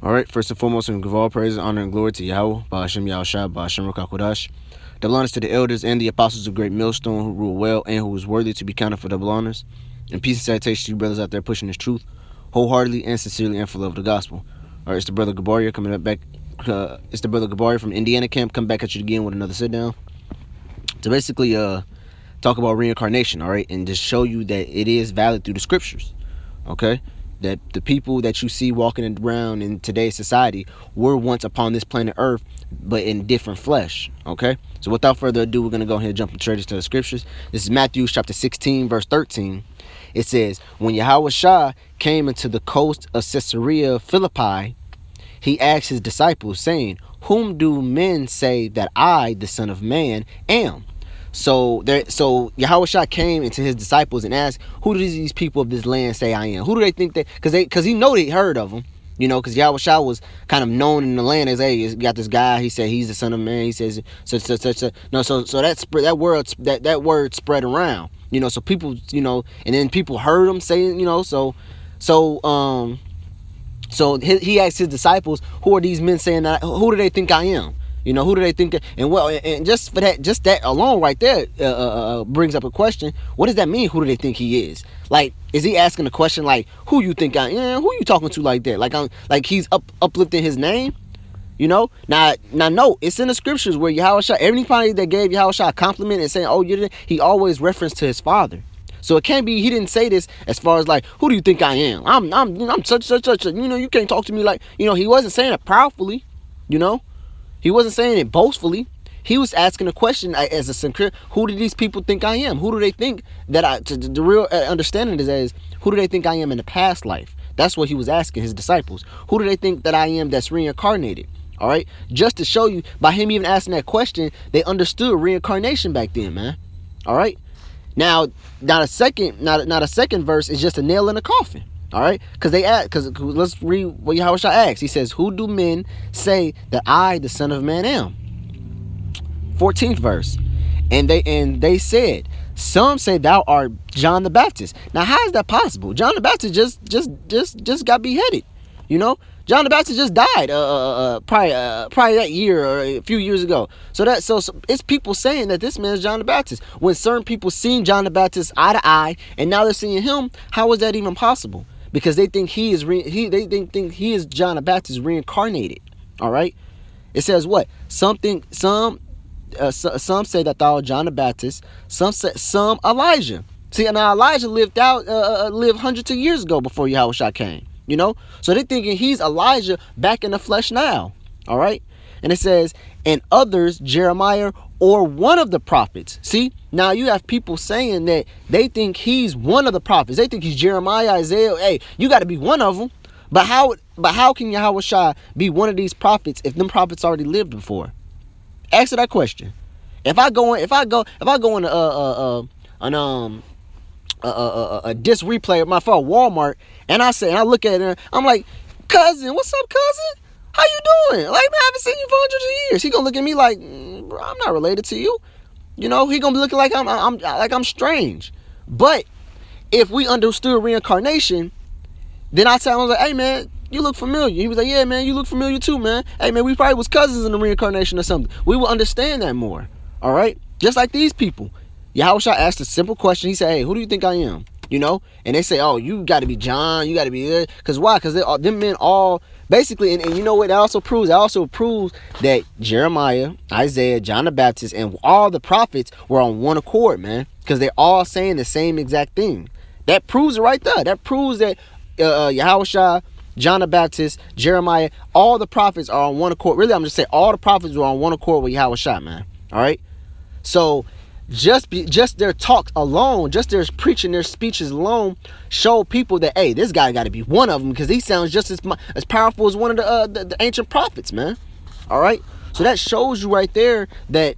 All right, first and foremost, we give all praise, honor, and glory to Yahweh, Ba'ashem Yahushua, Ba'ashem Ruach Double honors to the elders and the apostles of Great Millstone who rule well and who is worthy to be counted for double honors. And peace and salutation to you brothers out there pushing this truth wholeheartedly and sincerely and for love of the gospel. All right, it's the brother Gabaria coming back. It's the brother Gabaria from Indiana camp coming back at you again with another sit down to basically talk about reincarnation. All right, and just show you that it is valid through the scriptures. Okay, that the people that you see walking around in today's society were once upon this planet Earth, but in different flesh. Okay, so without further ado, we're gonna go ahead and jump straight into the scriptures. This is Matthew chapter 16, verse 13. It says, "When Yahweh Shah came into the coast of Caesarea Philippi, he asked his disciples, saying, 'Whom do men say that I, the Son of Man, am?'" So Yahweh Shah came into his disciples and asked, "Who do these people of this land say I am? Who do they think that?" Because he know they heard of him, because Yahweh Shah was kind of known in the land as, hey, you got this guy. He said he's the Son of Man. He says such. No, so that word spread around, So people, and then people heard him saying, so he asked his disciples, "Who are these men saying that? Who do they think I am? Who do they think that?" And just for that, just that alone right there brings up a question. What does that mean? Who do they think he is? Like, is he asking a question like, "Who you think I am? Who you talking to like that?" Like he's uplifting his name. Now, no, it's in the scriptures where Yahweh Shah, everybody that gave Yahweh Shah a compliment and saying, "Oh, you didn't," he always referenced to his father. So it can't be he didn't say this as far as like, "Who do you think I am? I'm such. You can't talk to me like," he wasn't saying it proudly, he wasn't saying it boastfully. He was asking a question as a sincere, who do these people think I am? Who do they think that the real understanding is who do they think I am in the past life? That's what he was asking his disciples. Who do they think that I am that's reincarnated? All right, just to show you, by him even asking that question, they understood reincarnation back then, man. All right. Now, not a second verse is just a nail in the coffin. All right, because let's read what Yahweh Shah asks. He says, "Who do men say that I, the Son of Man, am?" 14th verse, and they said, "Some say thou art John the Baptist." Now, how is that possible? John the Baptist just got beheaded. John the Baptist just died probably that year or a few years ago. So it's people saying that this man is John the Baptist. When certain people seen John the Baptist eye to eye, and now they're seeing him, how is that even possible? Because they think he is John the Baptist reincarnated. All right. It says what? Some say that thou art John the Baptist. Some Elijah. See, now Elijah lived hundreds of years ago before Yahweh Shah came. So they're thinking he's Elijah back in the flesh now. All right. And it says, "And others, Jeremiah or one of the prophets." See, now you have people saying that they think he's one of the prophets. They think he's Jeremiah, Isaiah. Hey, you got to be one of them. But how can Yahweh Shah be one of these prophets if them prophets already lived before? Answer that question. If I go in a disc replay of my phone, Walmart, and I look at it, I'm like, "Cousin, what's up, cousin? How you doing? Like, I haven't seen you for hundreds of years." He gonna look at me like, "Bro, I'm not related to you." He gonna be looking like I'm strange. But if we understood reincarnation, then I tell him, like, "Hey man, you look familiar." He was like, "Yeah man, you look familiar too, man. Hey man, we probably was cousins in the reincarnation or something." We will understand that more. All right, just like these people. Yahweh Shah asked a simple question. He said, "Hey, who do you think I am?" And they say, "Oh, you got to be John. You got to be there." Because why? Because them men all basically, and you know what? That also proves that Jeremiah, Isaiah, John the Baptist, and all the prophets were on one accord, man. Because they're all saying the same exact thing. That proves it right there. That proves that Yahweh Shah, John the Baptist, Jeremiah, all the prophets are on one accord. Really, I'm just saying all the prophets were on one accord with Yahweh Shah, man. All right. So just their talk alone, just their preaching, their speeches alone, show people that, hey, this guy got to be one of them, because he sounds just as powerful as one of the ancient prophets, man. All right, so that shows you right there that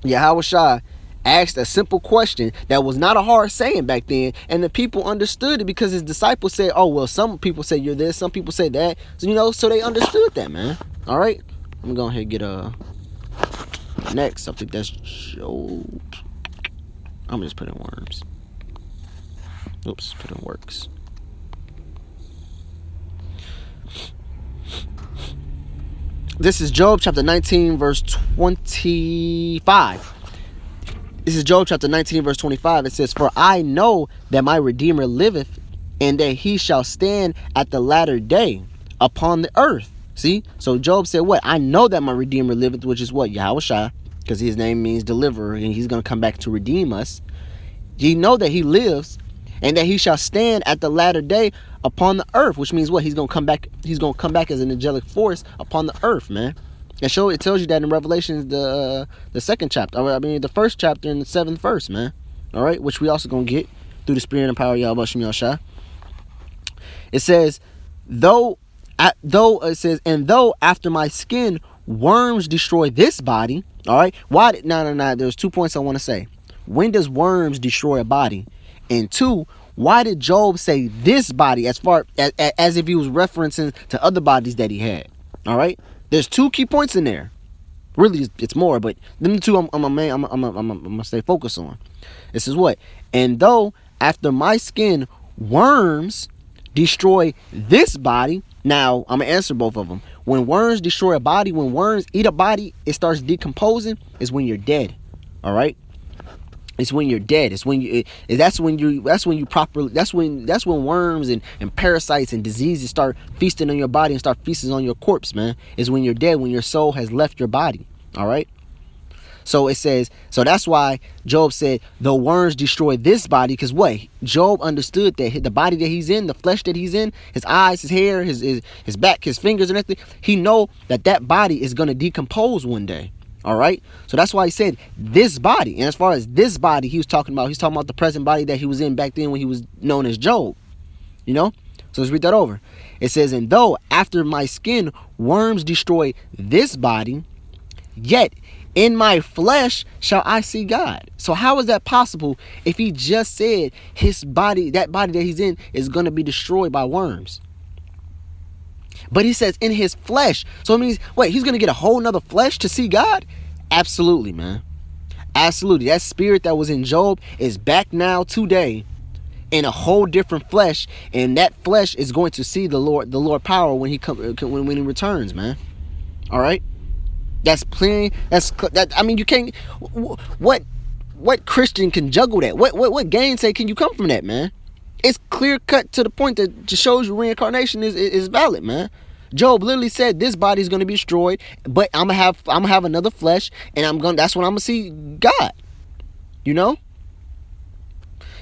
Yahweh Shah asked a simple question that was not a hard saying back then, and the people understood it because his disciples said, "Oh well, some people say you're this, some people say that," so they understood that, man. All right, I'm gonna go ahead and get next, I think that's show. I'm gonna just put in worms. Oops, put in works. This is Job chapter 19, verse 25. This is Job chapter 19, verse 25. It says, "For I know that my Redeemer liveth, and that he shall stand at the latter day upon the earth." See? So Job said what? I know that my Redeemer liveth, which is what? Yahweh, because his name means deliverer, and he's going to come back to redeem us. Ye know that he lives, and that he shall stand at the latter day upon the earth, which means what? He's going to come back. He's going to come back as an angelic force upon the earth, man. It tells you that in Revelation, the second chapter. The first chapter in the 7th verse, man. All right, which we also gonna get through the Spirit and power of Yahweh Shem Yahushua. It says, though after my skin worms destroy this body. All right, why? No. There's 2 points I want to say. When does worms destroy a body? And 2, why did Job say this body as far as if he was referencing to other bodies that he had? All right. There's 2 key points in there. Really, it's more, but them 2 I'm gonna stay focused on. This is what? And though after my skin worms destroy this body. Now I'm gonna answer both of them. When worms destroy a body, when worms eat a body, it starts decomposing. Is when you're dead. All right. It's when you're dead. It's when you. That's when worms and parasites and diseases start feasting on your body and start feasting on your corpse, man. It's when you're dead, when your soul has left your body. All right. So it says. So that's why Job said, "The worms destroy this body," because what? Job understood that the body that he's in, the flesh that he's in, his eyes, his hair, his back, his fingers, and everything. He know that body is gonna decompose one day. All right. So that's why he said this body. And as far as this body, he's talking about the present body that he was in back then when he was known as Job. You know? So let's read that over. It says, "And though after my skin worms destroy this body, yet in my flesh shall I see God." So how is that possible if he just said his body, that body that he's in, is going to be destroyed by worms? But he says in his flesh. So it means, wait, he's going to get a whole nother flesh to see God? Absolutely, man. Absolutely. That spirit that was in Job is back now today in a whole different flesh. And that flesh is going to see the Lord power when he returns, man. All right. That's plain. I mean, you can't. What Christian can juggle that? What gainsay can you come from that, man? It's clear cut to the point that just shows you reincarnation is valid, man. Job literally said this body is going to be destroyed, but I'm gonna have another flesh, and that's when I'm gonna see God. You know.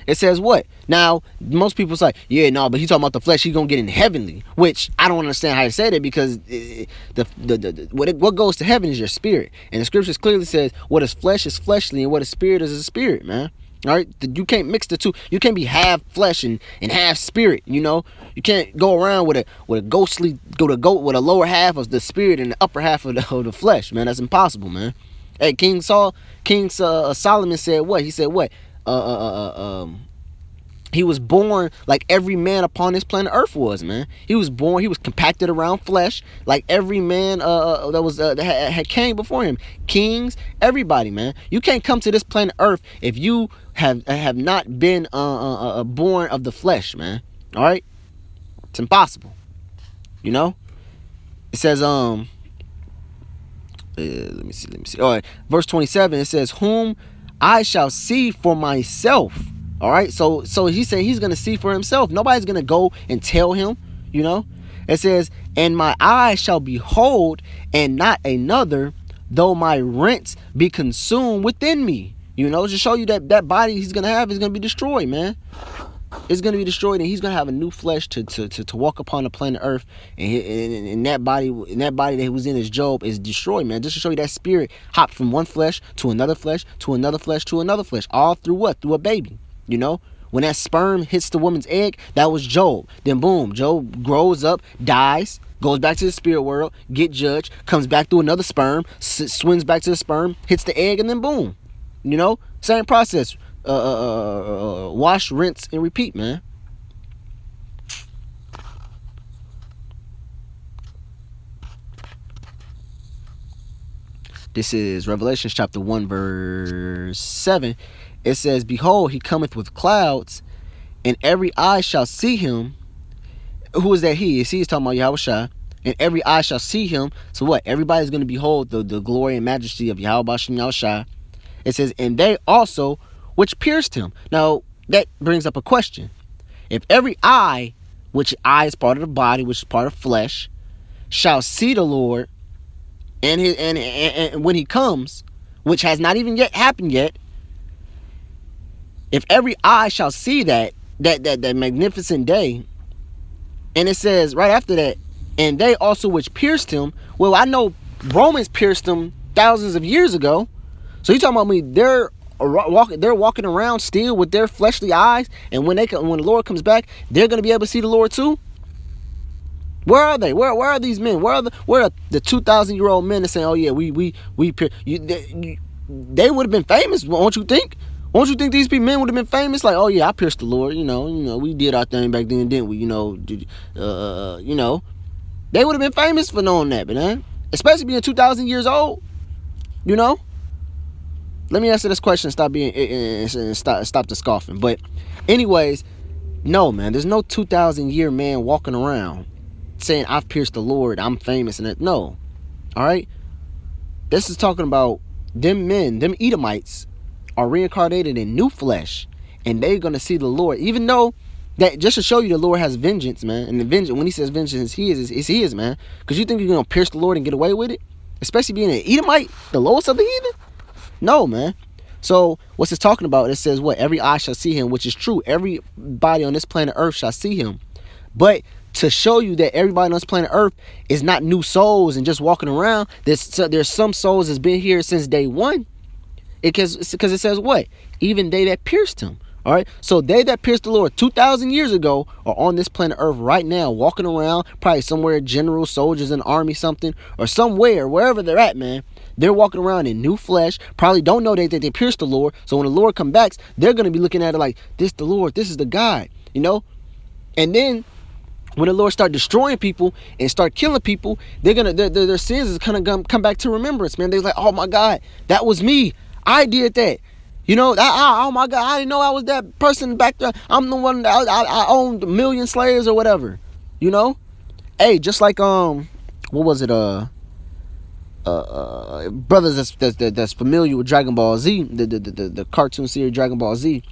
It says what? Now, most people say, yeah, no, but he's talking about the flesh. He's gonna get in heavenly, which I don't understand how he said it, because what goes to heaven is your spirit, and the scriptures clearly says what is flesh is fleshly, and what is spirit is a spirit, man. All right, you can't mix the two. You can't be half flesh and half spirit. You know, you can't go around with a ghostly with a lower half of the spirit and the upper half of the flesh, man. That's impossible, man. Hey, King Solomon said what? He said what? He was born like every man upon this planet Earth was, man. He was compacted around flesh like every man that had came before him. Kings, everybody, man. You can't come to this planet Earth if you have not been born of the flesh, man. All right? It's impossible. You know? It says let me see. All right, verse 27, it says, "Whom I shall see for myself." All right, so he said he's going to see for himself. Nobody's going to go and tell him, you know. It says, "And my eyes shall behold, and not another, though my rents be consumed within me." You know, to show you that body he's going to have is going to be destroyed, man. It's going to be destroyed, and he's going to have a new flesh to walk upon the planet Earth, and that body that he was in as Job is destroyed, man. Just to show you that spirit hopped from one flesh to another flesh to another flesh to another flesh, all through what? Through a baby. You know, when that sperm hits the woman's egg, that was Job. Then boom, Job grows up, dies, goes back to the spirit world, get judged, comes back through another sperm, swims back to the sperm, hits the egg, and then boom. You know, same process. Wash, rinse, and repeat, man. This is Revelation chapter 1, verse 7. It says, "Behold, he cometh with clouds, and every eye shall see him." Who is that he? He's talking about Yahushua. and every eye shall see him. So what? Everybody's going to behold the glory and majesty of Yahweh Bashem Yahushua. It says, and they also which pierced him. Now, that brings up a question. If every eye, which eye is part of the body, which is part of flesh, shall see the Lord, and when he comes, which has not even yet happened yet, if every eye shall see that magnificent day, and it says right after that, and they also which pierced him. Well, I know Romans pierced him thousands of years ago. So you talking about me? They're walking around still with their fleshly eyes, and when the Lord comes back, they're going to be able to see the Lord too. Where are they? Where are these men? Where are the 2,000-year-old men that saying, "Oh yeah, they would have been famous"? Won't you think? Won't you think these men would have been famous? Like, oh yeah, I pierced the Lord. You know, we did our thing back then, didn't we? They would have been famous for knowing that, man. Especially being 2,000 years old. You know. Let me answer this question. Stop the scoffing. But, anyways, no, man. There's no 2,000-year man walking around saying I've pierced the Lord, I'm famous, and that. No. All right. This is talking about them men, them Edomites, are reincarnated in new flesh, and they're gonna see the Lord. Even though that, just to show you, the Lord has vengeance, man. And the vengeance, when he says vengeance, it's his, man. Because you think you're gonna pierce the Lord and get away with it, especially being an Edomite, the lowest of the heathen. No, man. So what's it talking about? It says what? Every eye shall see him, which is true. Everybody on this planet Earth shall see him. But to show you that everybody on this planet Earth is not new souls and just walking around, there's some souls that's been here since day one. Because it says what? Even they that pierced him. All right. So they that pierced the Lord 2,000 years ago are on this planet Earth right now, walking around, probably somewhere, general soldiers in the army, something, or somewhere, wherever they're at, man. They're walking around in new flesh, probably don't know that they pierced the Lord. So when the Lord comes back, they're going to be looking at it like, this the Lord, this is the God, you know? And then when the Lord start destroying people and start killing people, their sins is kind of come back to remembrance, man. They're like, oh my God, that was me. I did that. You know, oh my God, I didn't know I was that person back there. I'm the one that I owned a million slaves or whatever. You know? Hey, just like what was it? Brothers that's familiar with Dragon Ball Z, the cartoon series Dragon Ball Z.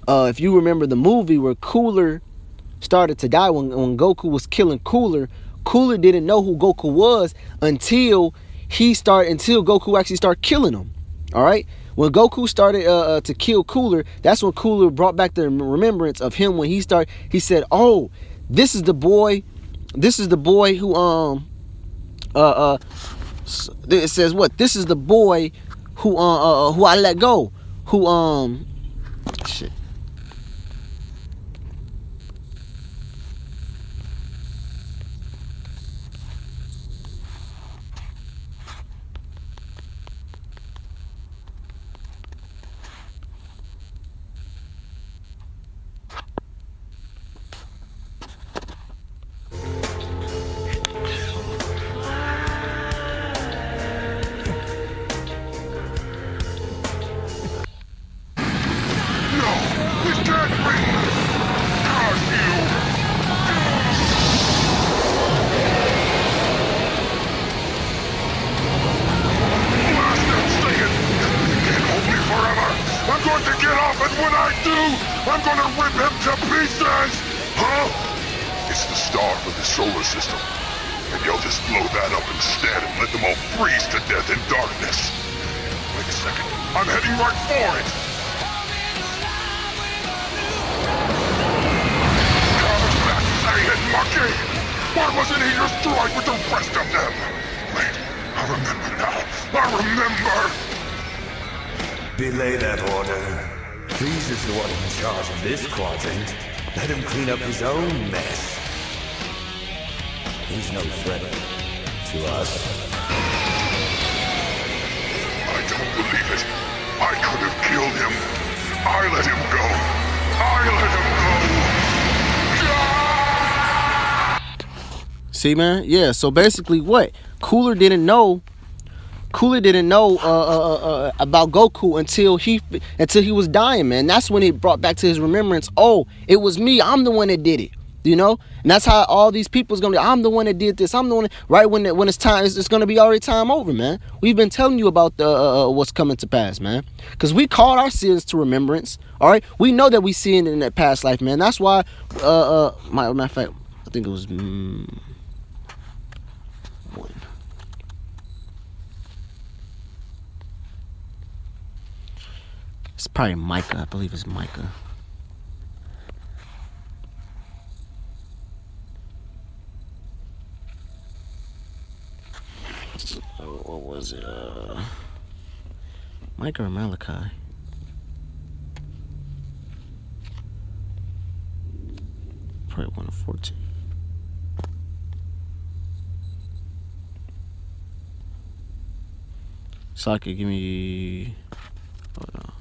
If you remember the movie where Cooler started to die when Goku was killing Cooler didn't know who Goku was until Goku actually started killing him. All right. When Goku started to kill Cooler, that's when Cooler brought back the remembrance of him. When he said, "Oh, this is the boy who it says what? This is the boy who I let go, shit." I'm gonna rip him to pieces! Huh? It's the star for the solar system. And you'll just blow that up instead and let them all freeze to death in darkness. Wait a second. I'm heading right for it! Come back, Saiyan monkey! Why wasn't he destroyed with the rest of them? Wait, I remember now. I remember! Belay that order. Freeze is the one in charge of this quadrant. Let him clean up his own mess. He's no threat to us. I don't believe it. I could have killed him. I let him go. See, man? Yeah, so basically what? Cooler didn't know about Goku until he was dying, man. That's when it brought back to his remembrance. Oh, it was me. I'm the one that did it. You know, and that's how all these people's gonna be. I'm the one that did this. I'm the one. Right when it's time, it's gonna be already time over, man. We've been telling you about the what's coming to pass, man. Because we called our sins to remembrance. All right, we know that we sinned in that past life, man. That's why. Matter of fact, I think it was one. It's probably Micah. I believe it's Micah. What was it? Micah or Malachi? Probably 1 of 14. So I could give me. Hold on.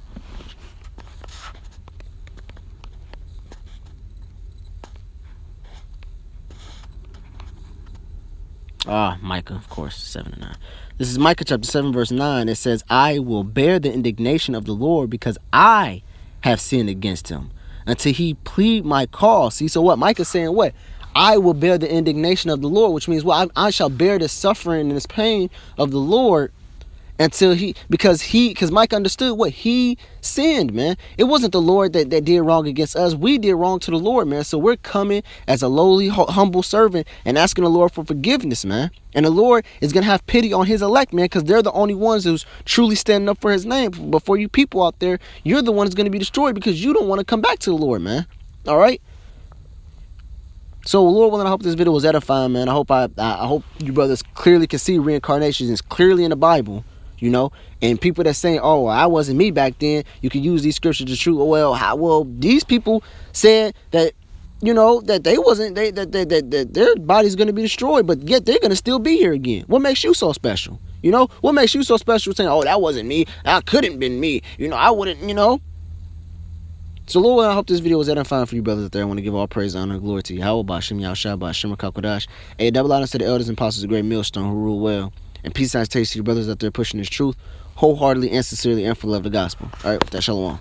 Micah, of course, 7 and 9. This is Micah chapter 7, verse 9. It says, I will bear the indignation of the Lord because I have sinned against him until he plead my cause. See, so what? Micah's saying what? I will bear the indignation of the Lord, which means, well, I shall bear the suffering and this pain of the Lord until because Mike understood what he sinned, man. It wasn't the Lord that did wrong against us. We did wrong to the Lord, man. So we're coming as a lowly, humble servant and asking the Lord for forgiveness, man. And the Lord is going to have pity on his elect, man, because they're the only ones who's truly standing up for his name. But for you people out there, you're the one that's going to be destroyed because you don't want to come back to the Lord, man. All right? So, Lord willing, I hope this video was edifying, man. I hope you brothers clearly can see reincarnation is clearly in the Bible. You know, and people that saying, "Oh, I wasn't me back then," you can use these scriptures to true. Well, these people said that, you know, that they wasn't that their body's going to be destroyed, but yet they're going to still be here again. What makes you so special? You know, what makes you so special saying, "Oh, that wasn't me. That couldn't been me." You know, I wouldn't. You know. So, Lord, I hope this video was edifying for you brothers out there. I want to give all praise, honor, and glory to Yahweh, Ba'ashem Yahushua, Ba'ashem Rakakodash. A double honors to the elders and apostles of the great millstone who rule well. And peace and taste to you brothers out there pushing this truth wholeheartedly and sincerely and for love of the gospel. All right, with that, shalom.